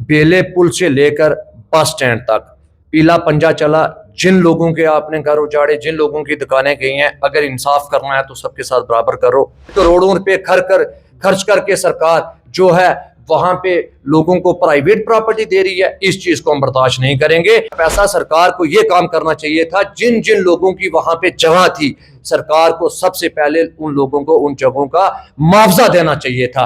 बेले पुल से लेकर बस स्टैंड तक पीला पंजा चला। जिन लोगों के आपने घर उजाड़े, जिन लोगों की दुकानें गई हैं, अगर इंसाफ करना है तो सबके साथ बराबर करो। करोड़ों रुपए खर्च करके सरकार जो है वहां पे लोगों को प्राइवेट प्रॉपर्टी दे रही है, इस चीज को हम बर्दाश्त नहीं करेंगे। पैसा सरकार को यह काम करना चाहिए था, जिन जिन लोगों की वहां पे जगह थी, सरकार को सबसे पहले उन लोगों को उन जगहों का मुआवजा देना चाहिए था।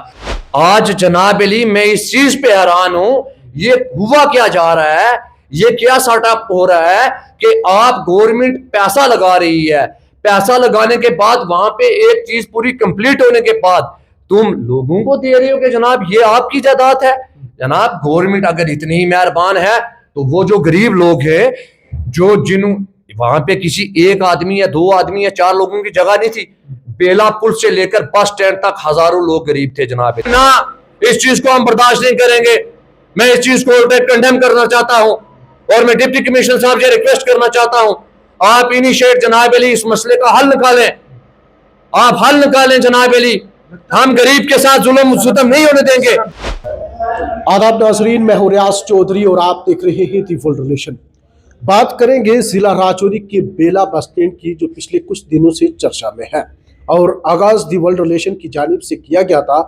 आज जनाब अली, मैं इस चीज पे हैरान हूं, ये हुआ क्या जा रहा है, ये क्या सेटअप हो रहा है कि आप गवर्नमेंट पैसा लगा रही है, पैसा लगाने के बाद वहां पे एक चीज पूरी कंप्लीट होने के बाद तुम लोगों को दे रहे हो कि जनाब ये आपकी जायदाद है। जनाब गवर्नमेंट अगर इतनी ही मेहरबान है तो वो जो गरीब लोग हैं, जो जिन वहां पे किसी एक आदमी या दो आदमी या चार लोगों की जगह नहीं थी, बेला पुल से लेकर बस स्टैंड तक हजारों लोग गरीब थे जनाब ना। इस चीज को हम बर्दाश्त नहीं करेंगे। मैं इस चीज को कंडेम करना चाहता हूं और मैं डिप्टी कमिश्नर साहब से रिक्वेस्ट करना चाहता हूं, आप इनिशिएट जनाब अली इस मसले का हल निकालें, आप हल निकालें जनाब अली। हम गरीब के साथ जुल्म सितम नहीं होने देंगे। आदाब नाजरीन, मैं हूं रियाज चौधरी और आप देख रहे हैं दी वर्ल्ड रिलेशन। बात करेंगे जिला राजौरी के बेला बस स्टैंड की, जो पिछले कुछ दिनों से चर्चा में है और आगाज दी वर्ल्ड रिलेशन की जानिब से किया गया था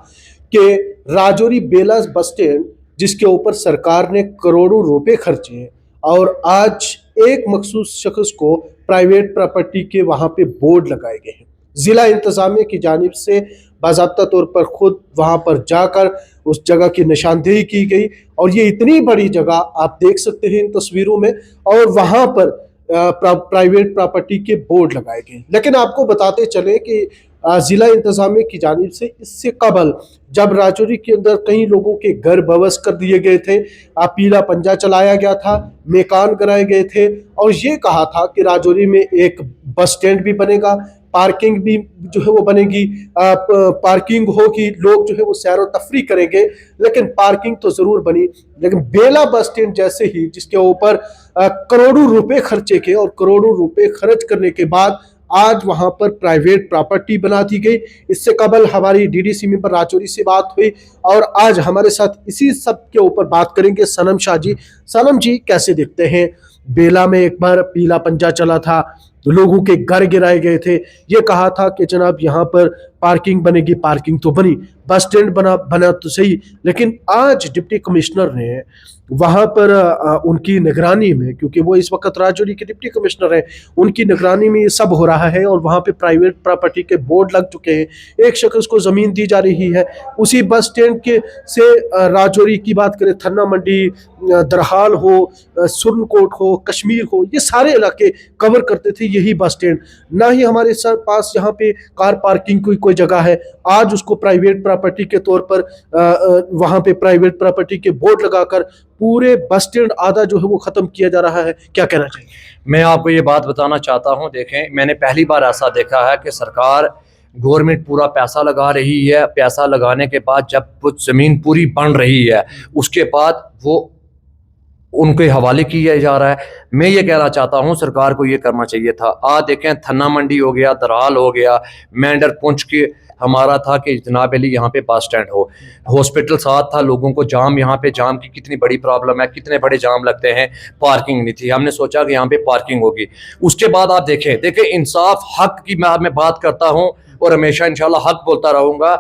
कि राजौरी बेला बस स्टैंड, जिसके ऊपर सरकार ने करोड़ों रुपए खर्चे और आज एक मखसूस शख्स को प्राइवेट प्रॉपर्टी के वहां पे बोर्ड लगाए गए हैं। जिला इंतजामिया की जानिब से बाज़ाब्ता तौर पर खुद वहां पर जाकर उस जगह की निशानदेही की गई और ये इतनी बड़ी जगह आप देख सकते हैं इन तस्वीरों में, और वहां पर प्राइवेट प्रॉपर्टी के बोर्ड लगाए गए। लेकिन आपको बताते चले कि जिला इंतजामिया की जानिब से इससे कबल जब राजौरी के अंदर कई लोगों के घर बवस कर दिए गए थे, पीला पंजा चलाया गया था, मेकान कराए गए थे और ये कहा था कि राजौरी में एक बस स्टैंड भी बनेगा, पार्किंग भी जो है वो बनेगी, पार्किंग होगी, लोग जो है वो सैर व तफरी करेंगे। लेकिन पार्किंग तो जरूर बनी, लेकिन बेला बस स्टैंड जैसे ही जिसके ऊपर करोड़ों रुपए खर्चे के और करोड़ों रुपए खर्च करने के बाद आज वहां पर प्राइवेट प्रॉपर्टी बना दी गई। इससे कबल हमारी डीडीसी मेंबर राजौरी से बात हुई और आज हमारे साथ इसी सब के ऊपर बात करेंगे सनम शाह जी। सनम जी, कैसे देखते हैं, बेला में एक बार पीला पंजा चला था, लोगों के घर गिराए गए थे, ये कहा था कि जनाब यहाँ पर पार्किंग बनेगी, पार्किंग तो बनी, बस स्टैंड बना तो सही, लेकिन आज डिप्टी कमिश्नर ने वहाँ पर उनकी निगरानी में, क्योंकि वो इस वक्त राजौरी के डिप्टी कमिश्नर हैं, उनकी निगरानी में ये सब हो रहा है और वहाँ पे प्राइवेट प्रॉपर्टी के बोर्ड लग चुके हैं। एक शख्स को ज़मीन दी जा रही है उसी बस स्टैंड के से राजौरी की बात करें, थन्ना मंडी, दरहाल हो, सुरनकोट हो, कश्मीर हो, ये सारे इलाके कवर करते थे यही बस स्टैंड। ना ही हमारे पास यहाँ पे कार पार्किंग की कोई जगह है, आज उसको प्राइवेट प्रॉपर्टी के तौर पर वहाँ पे प्राइवेट प्रॉपर्टी के बोर्ड लगाकर पूरे बस स्टैंड आधा जो है वो खत्म किया जा रहा है। क्या कहना चाहिए? मैं आपको ये बात बताना चाहता हूँ, देखें, मैंने पहली बार ऐसा देखा है कि सरकार गवर्नमेंट पूरा पैसा लगा रही है, पैसा लगाने के बाद जब कुछ ज़मीन पूरी बन रही है उसके बाद वो उनके हवाले किया जा रहा है। मैं ये कहना चाहता हूँ सरकार को ये करना चाहिए था। आज देखें, थन्ना मंडी हो गया, दराल हो गया, मेंढर पुंछ के हमारा था कि जनाब अली यहाँ पे बस स्टैंड हो, हॉस्पिटल साथ था, लोगों को जाम, यहाँ पे जाम की कितनी बड़ी प्रॉब्लम है, कितने बड़े जाम लगते हैं, पार्किंग नहीं थी, हमने सोचा कि यहाँ पे पार्किंग होगी। उसके बाद आप देखें इंसाफ हक की मैं बात करता हूँ और हमेशा इंशाल्लाह हक बोलता रहूँगा।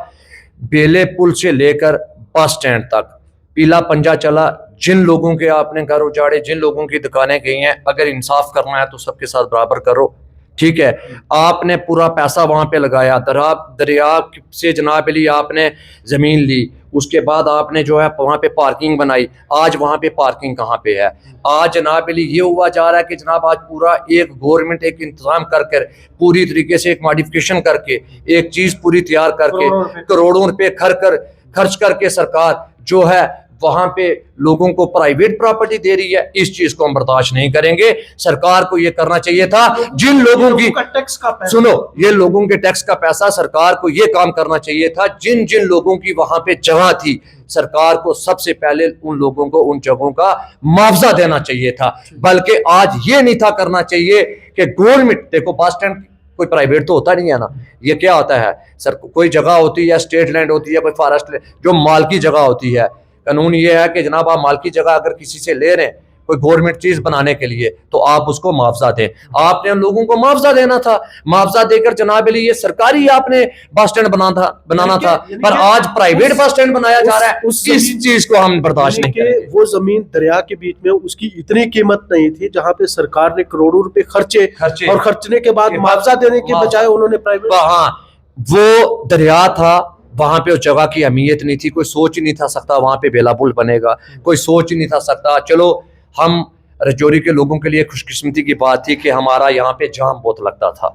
बेले पुल से लेकर बस स्टैंड तक पीला पंजा चला। जिन लोगों के आपने घर उजाड़े, जिन लोगों की दुकानें गई हैं, अगर इंसाफ करना है तो सबके साथ बराबर करो, ठीक है। आपने पूरा पैसा वहां पे लगाया, दरिया से जनाब अली आपने जमीन ली, उसके बाद आपने जो है वहां पे पार्किंग बनाई, आज वहां पे पार्किंग कहाँ पे है? आज जनाब अली ये हुआ जा रहा है कि जनाब आज पूरा एक गवर्नमेंट एक इंतजाम कर पूरी तरीके से एक मॉडिफिकेशन करके एक चीज पूरी तैयार करके करोड़ों रुपए खर्च करके सरकार जो है वहां पे लोगों को प्राइवेट प्रॉपर्टी दे रही है, इस चीज को हम बर्दाश्त नहीं करेंगे। सरकार को ये करना चाहिए था, जिन लोगों की टैक्स का पैसा, सुनो, ये लोगों के टैक्स का पैसा, सरकार को ये काम करना चाहिए था, जिन जिन लोगों की वहां पे जगह थी, सरकार को सबसे पहले उन लोगों को उन जगहों का मुआवजा देना चाहिए था। बल्कि आज ये नहीं था करना चाहिए कि गवर्नमेंट, देखो बस स्टैंड कोई प्राइवेट तो होता नहीं है ना, ये क्या होता है सर, कोई जगह होती है, स्टेट लैंड होती है, कोई फॉरेस्ट जो माल की जगह होती है, कानून ये है कि जनाब आप माल की जगह अगर किसी से ले रहे हैं कोई गवर्नमेंट चीज बनाने के लिए तो आप उसको मुआवजा दें। आपने उन लोगों को मुआवजा देना था, मुआवजा देकर जनाब अली ये सरकारी आपने बस स्टैंड बनाना था, पर आज प्राइवेट बस स्टैंड बनाया जा रहा है। इस चीज को हम बर्दाश्त नहीं करेंगे। वो जमीन दरिया के बीच में उसकी इतनी कीमत नहीं थी जहां पे सरकार ने करोड़ों रुपए खर्चे और खर्चने के बाद मुआवजा देने के बजाय उन्होंने प्राइवेट, हाँ वो दरिया था, वहां पे उस जगह की अहमियत नहीं थी, कोई सोच ही नहीं था सकता वहां पे बेला पुल बनेगा, कोई सोच ही नहीं था सकता। चलो हम रजौरी के लोगों के लिए खुशकिस्मती की बात थी कि हमारा यहाँ पे जाम बहुत लगता था,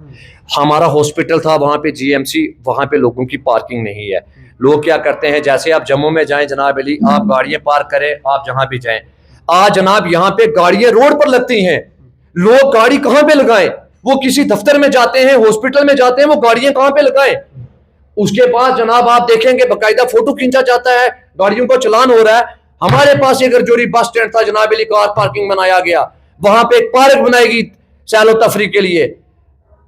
हमारा हॉस्पिटल था वहाँ पे जीएमसी, वहाँ पे लोगों की पार्किंग नहीं है। लोग क्या करते हैं, जैसे आप जम्मू में जाएं जनाब अली, आप गाड़ियां पार्क करें, आप जहां भी जाएं, आज जनाब यहाँ पे गाड़ियां रोड पर लगती हैं, लोग गाड़ी कहाँ पे लगाएं? वो किसी दफ्तर में जाते हैं, हॉस्पिटल में जाते हैं, वो गाड़ियां कहाँ पे लगाएं? उसके बाद जनाब आप देखेंगे बाकायदा फोटो खींचा जाता है, गाड़ियों का चलान हो रहा है। हमारे पास एक रजौरी बस स्टैंड था जनाब अली, कार पार्किंग बनाया गया, वहां पे एक पार्क बनाएगी सैलो तफरी के लिए।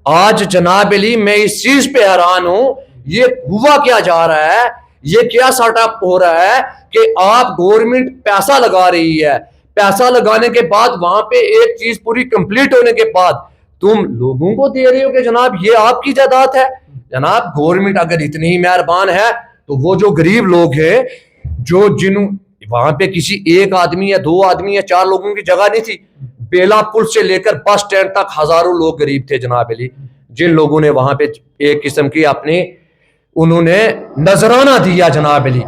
आज जनाब अली मैं इस चीज पे हैरान हूं, ये हुआ क्या जा रहा है, ये क्या सेटअप हो रहा है कि आप गवर्नमेंट पैसा लगा रही है, पैसा लगाने के बाद वहां पे एक चीज पूरी कंप्लीट होने के बाद तुम लोगों को दे रहे हो कि जनाब ये आपकी जायदाद है। जनाब गवर्नमेंट अगर इतनी ही मेहरबान है तो वो जो गरीब लोग हैं, जो जिन वहां पे किसी एक आदमी या दो आदमी या चार लोगों की जगह नहीं थी, बेला पुल से लेकर बस स्टैंड तक हजारों लोग गरीब थे जनाब अली, जिन लोगों ने वहां पे एक किस्म की अपनी उन्होंने नजराना दिया जनाब अली।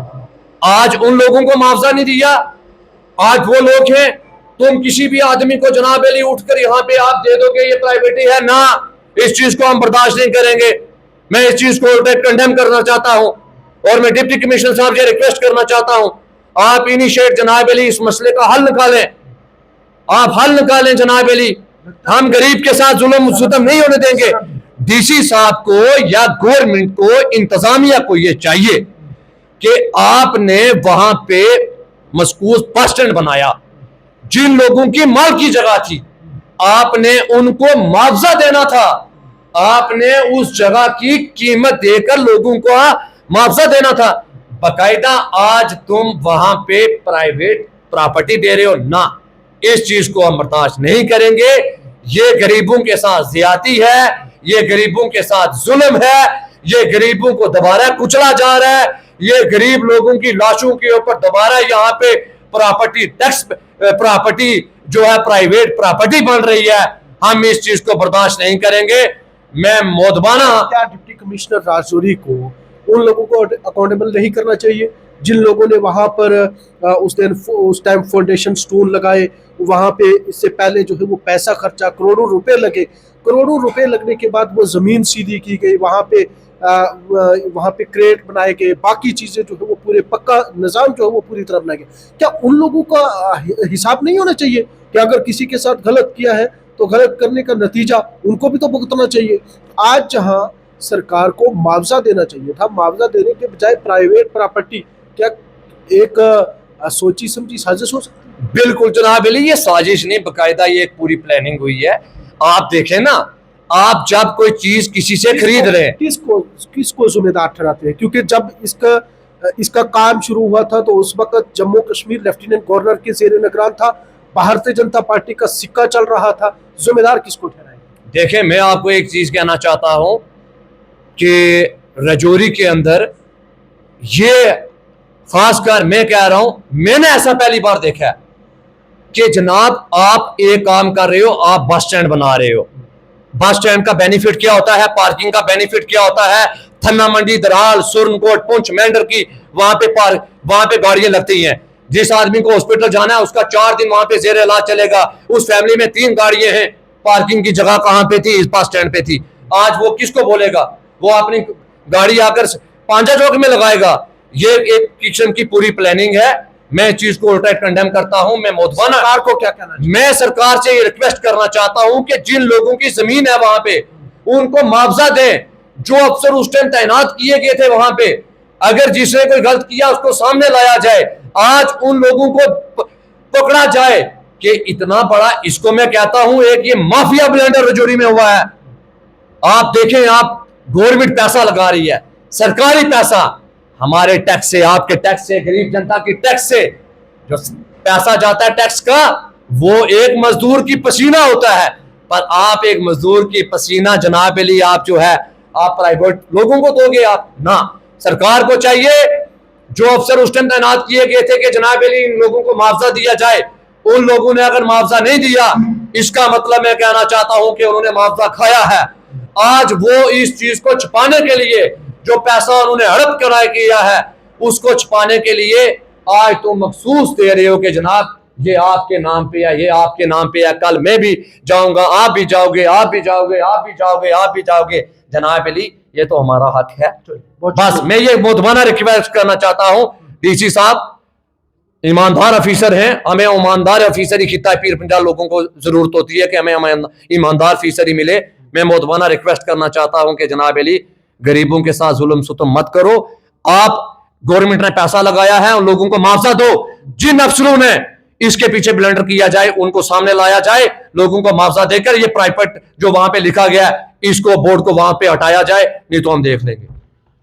आज उन लोगों को मुआवजा नहीं दिया। आज वो लोग हैं, तुम किसी भी आदमी को जनाब अली उठकर यहाँ पे आप दे दोगे ये प्राइवेटी है ना, इस चीज को हम बर्दाश्त नहीं करेंगे। मैं इस चीज को कंडेम करना चाहता हूं और मैं डिप्टी कमिश्नर साहब से रिक्वेस्ट करना चाहता हूं, आप इनिशिएट जनाब अली इस मसले का हल निकालें, आप हल निकालें जनाब अली। हम गरीब के साथ जुल्म सितम नहीं होने देंगे। डीसी साहब को या गवर्नमेंट को, इंतजामिया को ये चाहिए कि आपने वहां पे मजकूर बस स्टैंड बनाया, जिन लोगों की माल की जगह थी आपने उनको मुआवजा देना था, आपने उस जगह की कीमत देकर लोगों को मुआवजा देना था। बाकायदा आज तुम वहां पे प्राइवेट प्रॉपर्टी दे रहे हो ना, इस चीज को हम बर्दाश्त नहीं करेंगे। ये गरीबों के साथ ज्यादती है, ये गरीबों के साथ जुल्म है, ये गरीबों को दोबारा कुचला जा रहा है, ये गरीब लोगों की लाशों के ऊपर दोबारा यहाँ पे प्रॉपर्टी टैक्स, प्रॉपर्टी जो है प्राइवेट प्रॉपर्टी बन रही है। हम इस चीज को बर्दाश्त नहीं करेंगे। मैं मोदबाना, क्या डिप्टी कमिश्नर राजौरी को उन लोगों को अकाउंटेबल नहीं करना चाहिए जिन लोगों ने वहां पर उस टाइम फाउंडेशन स्टोन लगाए, वहां पे इससे पहले जो है वो पैसा खर्चा, करोड़ों रुपए लगे, करोड़ों रुपए लगने के बाद वो जमीन सीधी की गई, वहां पे क्रेट बनाए गए, बाकी चीजें जो है वो पूरे पक्का निजाम जो है वो पूरी तरह बनाया गया। क्या उन लोगों का हिसाब नहीं होना चाहिए कि अगर किसी के साथ गलत किया है तो गलत करने का नतीजा उनको भी तो भुगतना चाहिए? आज जहां सरकार को मुआवजा देना चाहिए था, मुआवजा देने के बजाय प्राइवेट प्रॉपर्टी, क्या एक सोची समझी साजिश हो सकती है? बिल्कुल जनाब अली, ये साजिश नहीं, बाकायदा ये एक पूरी प्लानिंग हुई है। आप देखें ना, आप जब कोई चीज किसी से खरीद रहे हैं, किसको जिम्मेदार ठहराते हैं? क्योंकि जब इसका काम शुरू हुआ था तो उस वक्त जम्मू कश्मीर लेफ्टिनेंट गवर्नर के जेर निगरान था, भारतीय जनता पार्टी का सिक्का चल रहा था, जिम्मेदार किसको ठहराएंगे? देखें मैं आपको एक चीज कहना चाहता हूं कि रजौरी के अंदर ये खासकर मैं कह रहा हूं, मैंने ऐसा पहली बार देखा है कि जनाब आप एक काम कर रहे हो, आप बस स्टैंड बना रहे हो। बस स्टैंड का बेनिफिट क्या होता है, पार्किंग का बेनिफिट क्या होता है? थन्ना मंडी, दराल, सुरनकोट, पुंछ, मेंढर की वहां पे गाड़ियां लगती हैं। जिस आदमी को हॉस्पिटल जाना है उसका 4 दिन वहां पे जेर इलाज चलेगा, उस फैमिली में 3 गाड़ियां हैं, पार्किंग की जगह कहां पे थी? इस बस स्टैंड पे थी। आज वो किसको बोलेगा? वो अपनी गाड़ी आकर पांजा चौक में लगाएगा। ये एक किस्म की पूरी प्लानिंग है। मैं चीज को उल्टा कंडेम करता हूं। मैं मोदबाना सरकार को क्या कहना चाहिए? मैं सरकार से ये रिक्वेस्ट करना चाहता हूं कि जिन लोगों की जमीन है वहां पे उनको मुआवजा दें। जो अफसर उस टाइम तैनात किए गए थे वहां पे, अगर जिसने कोई गलत किया उसको सामने लाया जाए, आज उन लोगों को पकड़ा जाए कि इतना बड़ा, इसको मैं कहता हूं एक ये माफिया ब्लेंडर रजौरी में हुआ है। आप देखें, आप गवर्नमेंट पैसा लगा रही है, सरकारी पैसा, हमारे टैक्स से, आपके टैक्स से, गरीब जनता की टैक्स से जो पैसा जाता है टैक्स का, वो एक मजदूर की पसीना होता है। पर आप एक मजदूर की पसीना जनाब अली आप जो है आप प्राइवेट लोगों को दोगे आप ना। सरकार को चाहिए जो अफसर उस टाइम तैनात किए गए थे कि जनाब अली इन लोगों को मुआवजा दिया जाए, उन लोगों ने अगर मुआवजा नहीं दिया, इसका मतलब मैं कहना चाहता हूं कि उन्होंने मुआवजा खाया है। आज वो इस चीज को छुपाने के लिए जो पैसा उन्होंने हड़प करार किया है उसको छुपाने के लिए आज तुम मखसूस दे रहे हो कि जनाब ये आपके नाम पे है, ये आपके नाम पे है, कल मैं भी जाऊंगा, आप भी जाओगे, आप भी जाओगे, आप भी जाओगे, आप भी जाओगे। जनाब अली ये तो हमारा हक है। बस मैं ये मोहतबाना रिक्वेस्ट करना चाहता हूं, डीसी साहब ईमानदार अफीसर हैं, हमें ईमानदार अफीसर ही खिता पीर पंजाब लोगों को जरूरत होती है कि हमें ईमानदार अफीसर ही मिले। मैं मोहतबाना रिक्वेस्ट करना चाहता हूं कि जनाब अली गरीबों के साथ जुल्म सुतम मत करो। आप गवर्नमेंट ने पैसा लगाया है, उन लोगों को मुआवजा दो। जिन अफसरों ने इसके पीछे ब्लंडर किया जाए उनको सामने लाया जाए, लोगों को मुआवजा देकर ये प्राइवेट जो वहां पे लिखा गया है इसको बोर्ड को वहां पे हटाया जाए, नहीं तो हम देख लेंगे।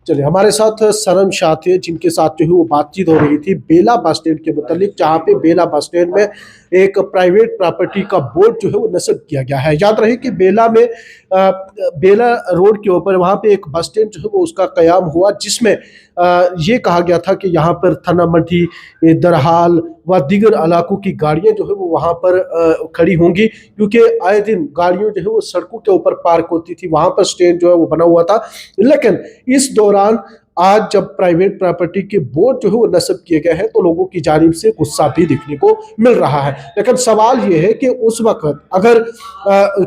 चलिए, हमारे साथ सरम शाह थे जिनके साथ जो है वो बातचीत हो रही थी बेला बस स्टैंड के मुतालिक, जहाँ पे बेला बस स्टैंड में एक प्राइवेट प्रॉपर्टी का बोर्ड जो है वो नस्ब किया गया है। याद रहे कि बेला में बेला रोड के ऊपर वहाँ पे एक बस स्टैंड जो है वो उसका कयाम हुआ, जिसमें ये कहा गया था कि यहाँ पर थना मठी, दरहाल व दीगर इलाकों की गाड़ियाँ जो है वो वहाँ पर खड़ी होंगी, क्योंकि आए दिन गाड़ियों जो है वो सड़कों के ऊपर पार्क होती थी, वहाँ पर स्टैंड जो है वो बना हुआ था। लेकिन इस दौरान आज जब प्राइवेट प्रॉपर्टी के बोर्ड जो है वो नस्ब किए गए हैं तो लोगों की जानिब से गुस्सा भी देखने को मिल रहा है। लेकिन सवाल ये है कि उस वक्त अगर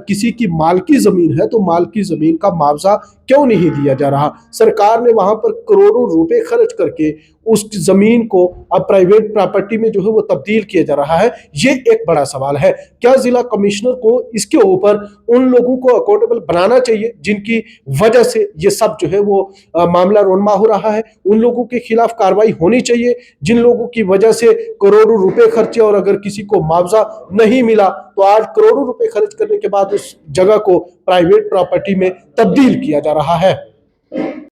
किसी की मालकी ज़मीन है तो मालकी ज़मीन का मुआवजा क्यों नहीं दिया जा रहा? सरकार ने वहाँ पर करोड़ों रुपए खर्च करके उस ज़मीन को अब प्राइवेट प्रॉपर्टी में जो है वो तब्दील किया जा रहा है। ये एक बड़ा सवाल है। क्या ज़िला कमिश्नर को इसके ऊपर उन लोगों को अकाउंटेबल बनाना चाहिए जिनकी वजह से ये सब जो है वो मामला रोनमा हो रहा है? उन लोगों के खिलाफ कार्रवाई होनी चाहिए जिन लोगों की वजह से करोड़ों रुपए खर्चे और अगर किसी को मुआवजा नहीं मिला तो आज करोड़ों रुपए खर्च करने के बाद उस जगह को प्राइवेट प्रॉपर्टी में तब्दील किया जा रहा है।